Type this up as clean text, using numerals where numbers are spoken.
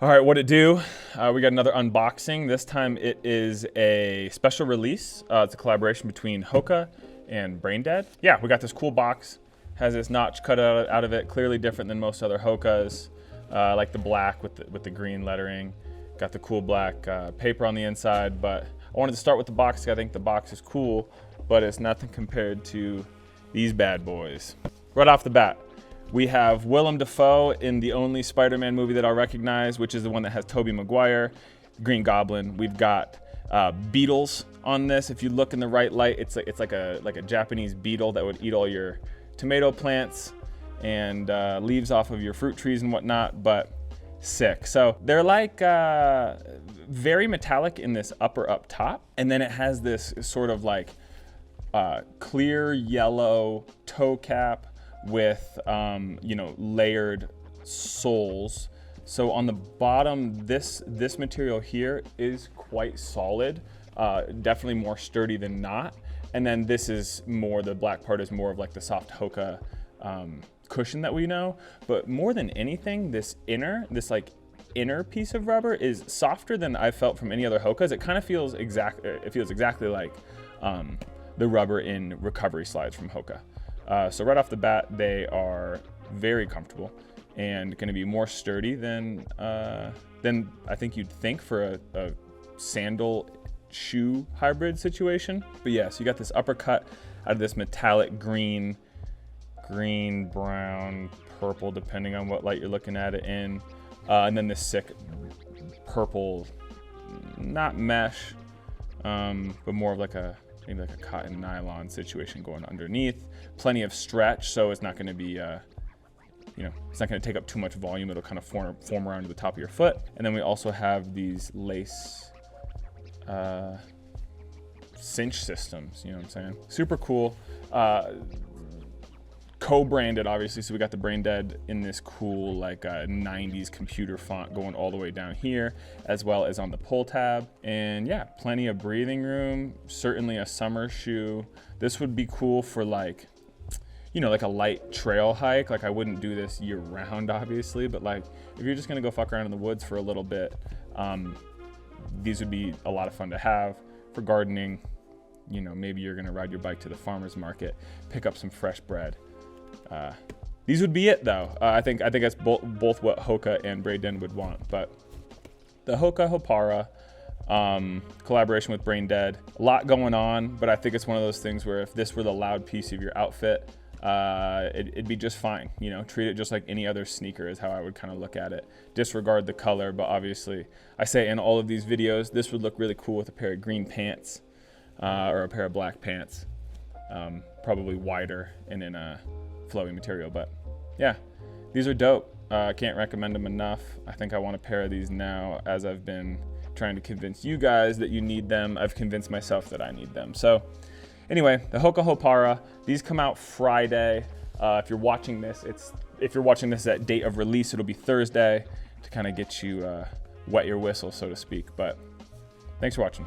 All right, what it do? We got another unboxing. This time it is a special release. It's a collaboration between Hoka and Brain Dead. Yeah, we got this cool box. Has this notch cut out of it, clearly different than most other Hokas. Like the black with the green lettering. Got the cool black paper on the inside, but I wanted to start with the box because I think the box is cool, but it's nothing compared to these bad boys. Right off the bat, we have Willem Dafoe in the only Spider-Man movie that I'll recognize, which is the one that has Tobey Maguire, Green Goblin. We've got beetles on this. If you look in the right light, it's like a Japanese beetle that would eat all your tomato plants and leaves off of your fruit trees and whatnot, but sick. So they're like very metallic in this upper up top, and then it has this sort of like clear yellow toe cap with layered soles. So on the bottom, this material here is quite solid, definitely more sturdy than not. And then this is more, the black part is more of like the soft Hoka cushion that we know. But more than anything, this inner piece of rubber is softer than I've felt from any other Hokas. It kind of feels exactly like the rubber in recovery slides from Hoka. So right off the bat, they are very comfortable and going to be more sturdy than I think you'd think for a sandal shoe hybrid situation. But yeah, so you got this uppercut out of this metallic green, brown, purple, depending on what light you're looking at it in. And then this sick purple, not mesh, but more of maybe like a cotton nylon situation going underneath. Plenty of stretch, so it's not going to be, it's not going to take up too much volume. It'll kind of form around to the top of your foot. And then we also have these lace cinch systems. You know what I'm saying? Super cool. Co-branded, obviously, so we got the Brain Dead in this cool 90s computer font going all the way down here, as well as on the pull tab. And yeah, plenty of breathing room, certainly a summer shoe. This would be cool for like a light trail hike. Like I wouldn't do this year round, obviously, but like if you're just gonna go fuck around in the woods for a little bit, these would be a lot of fun to have. For gardening, maybe you're gonna ride your bike to the farmer's market, pick up some fresh bread. These would be it though. I think that's both what Hoka and Brain Dead would want. But the Hoka Hopara collaboration with Brain Dead, a lot going on, but I think it's one of those things where if this were the loud piece of your outfit, it'd be just fine. Treat it just like any other sneaker is how I would kind of look at it. Disregard the color, but obviously I say in all of these videos, this would look really cool with a pair of green pants or a pair of black pants, probably wider and in a flowy material. But yeah, these are dope. Can't recommend them enough. I think I want a pair of these now. As I've been trying to convince you guys that you need them, I've convinced myself that I need them. So anyway, the Hoka Hopara, these come out Friday. If you're watching this at date of release, it'll be Thursday to kind of get you wet your whistle, so to speak. But thanks for watching.